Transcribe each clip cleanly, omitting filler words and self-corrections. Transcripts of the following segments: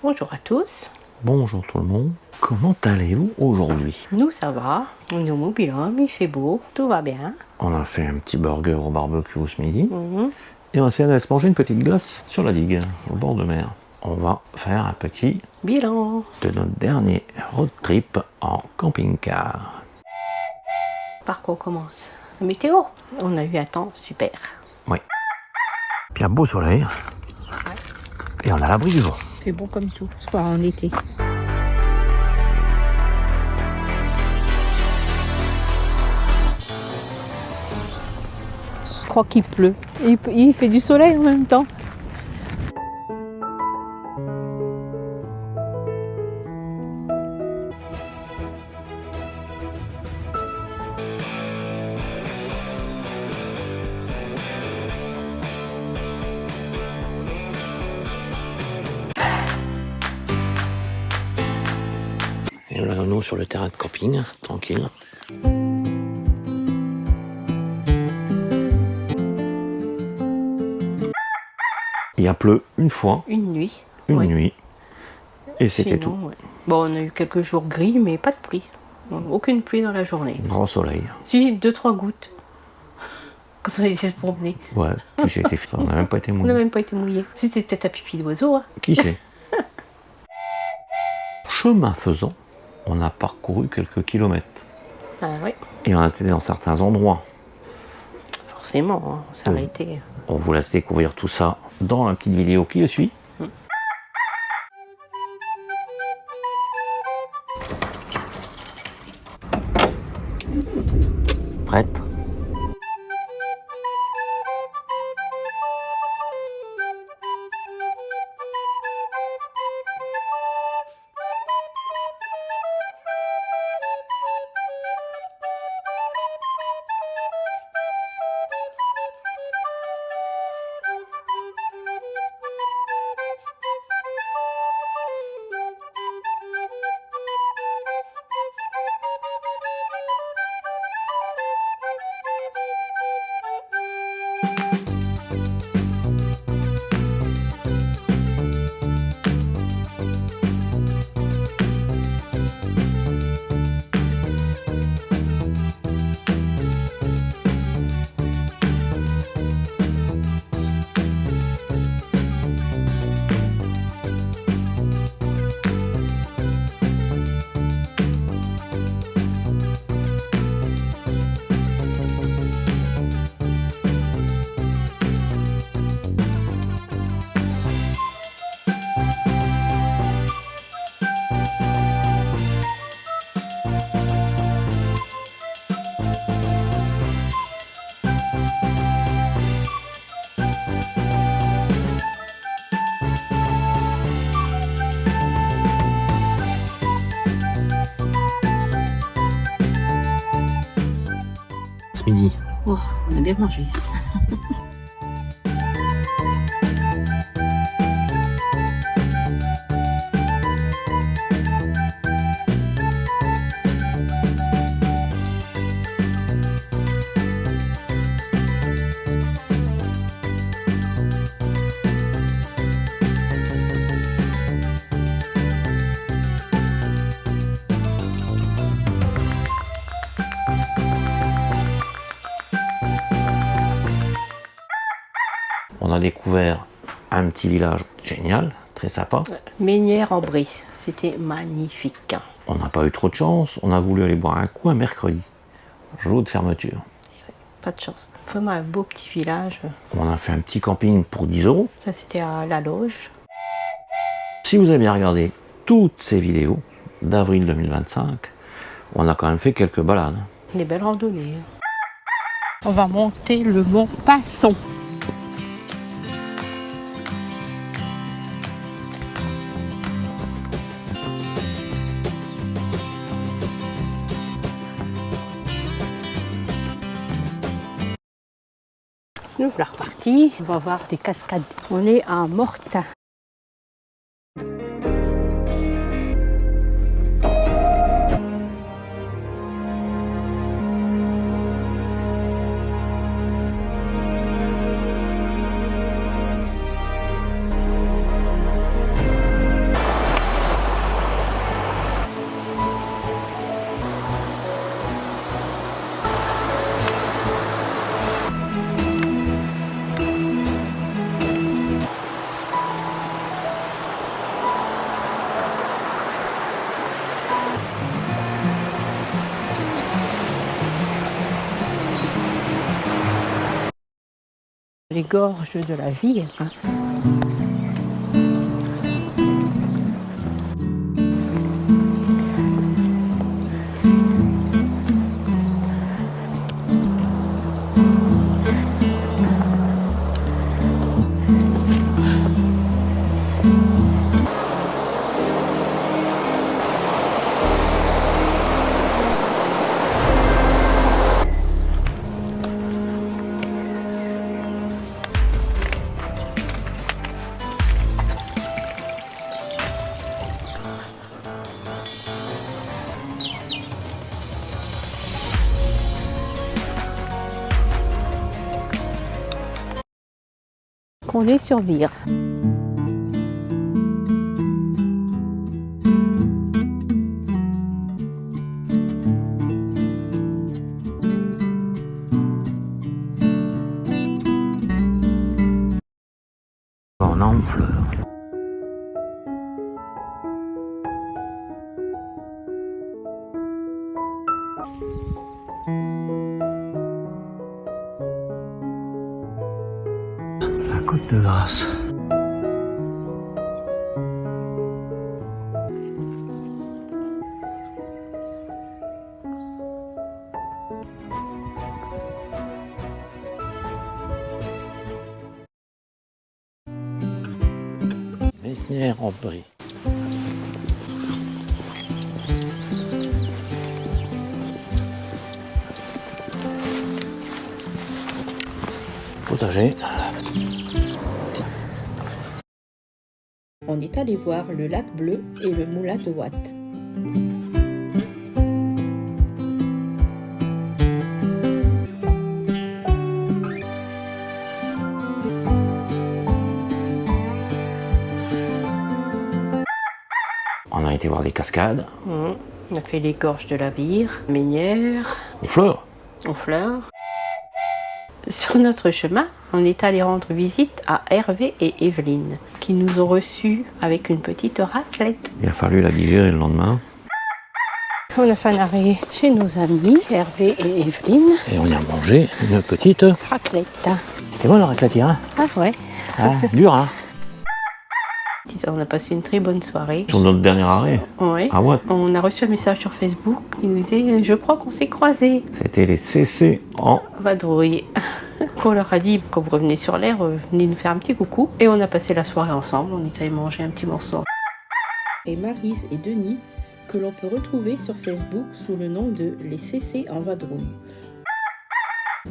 Bonjour à tous. Bonjour tout le monde. Comment allez-vous aujourd'hui? Nous ça va, on est au mobil-home, il fait beau, tout va bien. On a fait un petit burger au barbecue ce midi. Et on essaie de se manger une petite glace sur la digue, au bord de mer. On va faire un petit bilan de notre dernier road trip en camping-car. Par quoi on commence? La météo. On a eu un temps super. Oui. Puis un beau soleil. Ouais. Et on a l'abri du vent. C'est bon comme tout, soit en été. Je crois qu'il pleut. Il fait du soleil en même temps. Et voilà nous sur le terrain de camping, tranquille. Il a plu une fois. Une nuit. Une Oui. nuit. Et c'était Sinon, tout. ouais. Bon, on a eu quelques jours gris, mais pas de pluie. Aucune pluie dans la journée. Grand soleil. Si, 2-3 gouttes. Quand on était se promener. Ouais, puis c'était fait. On n'a même pas été On n'a mouillé. même pas été mouillé. C'était peut-être à pipi d'oiseau. Hein. Qui sait? Chemin faisant, on a parcouru quelques kilomètres. Ah oui, Et on a été dans certains endroits. forcément, hein, on s'est Oui. arrêté. On vous laisse découvrir tout ça dans la petite vidéo qui le suit. Prête? Ce midi. Oh, on a bien mangé. On a découvert un petit village génial, très sympa. Ménière-en-Brie, c'était magnifique. On n'a pas eu trop de chance. On a voulu aller boire un coup un mercredi. Jour de fermeture. Pas de chance. Vraiment un beau petit village. On a fait un petit camping pour 10 €. Ça, c'était à la loge. Si vous avez bien regardé toutes ces vidéos d'avril 2025, on a quand même fait quelques balades. Des belles randonnées. On va monter le mont Pinson. Nous voilà repartis. On va voir des cascades. On est à Mortain. Les gorges de la Vire. Hein. On est sur Vire. On en fleur. La Côte de Grâce. Mesnières-en-Brie. Potager. On est allé voir le lac Bleu et le moulin de Watt. On a été voir des cascades. On a fait les gorges de la Vire, Ménières, Des fleurs. Honfleur. Sur notre chemin, on est allé rendre visite à Hervé et Evelyne, qui nous ont reçus avec une petite raclette. Il a fallu la digérer le lendemain. On a fait un arrêt chez nos amis, Hervé et Evelyne. Et on y a mangé une petite... Raclette. C'est bon la raclette, hein? Ah ouais. Ah, dur, hein? On a passé une très bonne soirée. Sur notre dernier arrêt. Ouais. Ah ouais. On a reçu un message sur Facebook qui nous disait « Je crois qu'on s'est croisés ». C'était les CC en Vadrouille. On leur a dit, quand vous revenez sur l'air, venez nous faire un petit coucou. Et on a passé la soirée ensemble, on est allé manger un petit morceau. Et Maryse et Denis, que l'on peut retrouver sur Facebook sous le nom de Les CC en Vadrouille.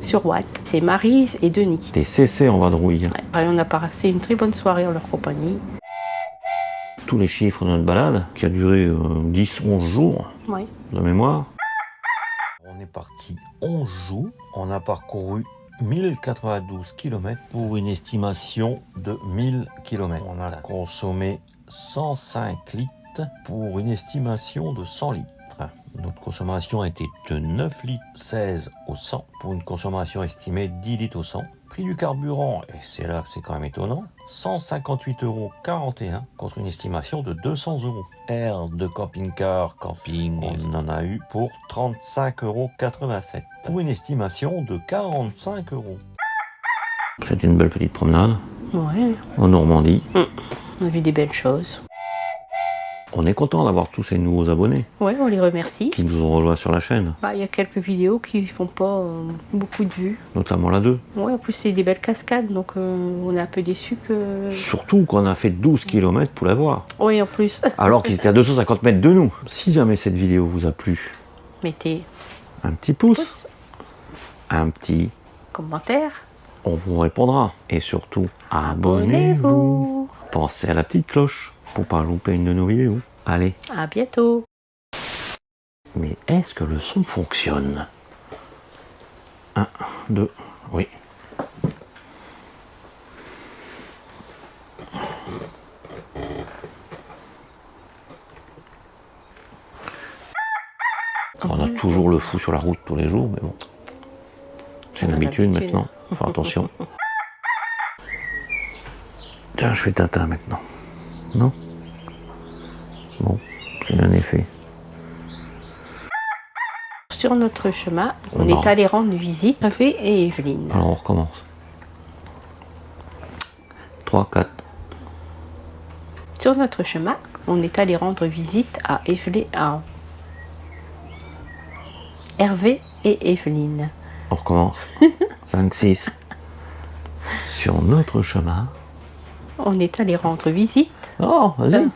Sur Watt, c'est Maryse et Denis. des CC en vadrouille. Ouais. Et on a passé une très bonne soirée en leur compagnie. Tous les chiffres de notre balade, qui a duré 10-11 jours Ouais. de mémoire. On est parti 11 jours, on a parcouru 1092 km pour une estimation de 1000 km. On a consommé 105 litres pour une estimation de 100 litres. Notre consommation a été de 9 litres 16 au 100 pour une consommation estimée de 10 litres au 100. Prix du carburant, et c'est là que c'est quand même étonnant, 158,41 € contre une estimation de 200 €. Air de camping-car, camping, on en a eu pour 35,87 € pour une estimation de 45 €. C'était une belle petite promenade. Ouais. En Normandie. On a vu des belles choses. On est content d'avoir tous ces nouveaux abonnés Ouais, on les remercie. qui nous ont rejoints sur la chaîne, Il y a quelques vidéos qui font pas beaucoup de vues. notamment la 2. Ouais, en plus c'est des belles cascades, donc on est un peu déçus que... Surtout qu'on a fait 12 km pour la voir, Oui, en plus. alors qu'ils étaient à 250 mètres de nous. Si jamais cette vidéo vous a plu, Mettez un petit pouce, pouce, un petit, commentaire, on vous répondra. Et surtout, abonnez-vous. Pensez à la petite cloche pour pas louper une de nos vidéos. Allez, À bientôt. mais est-ce que le son fonctionne? 1, 2, oui. On a toujours le fou sur la route tous les jours, mais bon. C'est une habitude maintenant, faut faire attention. Tiens, je fais Tintin maintenant. Non? Bon, c'est un effet. Sur notre chemin, on Non. est allé rendre visite à Hervé et Evelyne. Alors on recommence. 3, 4. Sur notre chemin, on est allé rendre visite à Hervé et Evelyne. On recommence. 5, 6. Sur notre chemin. On est allé rendre visite. Oh, vas-y.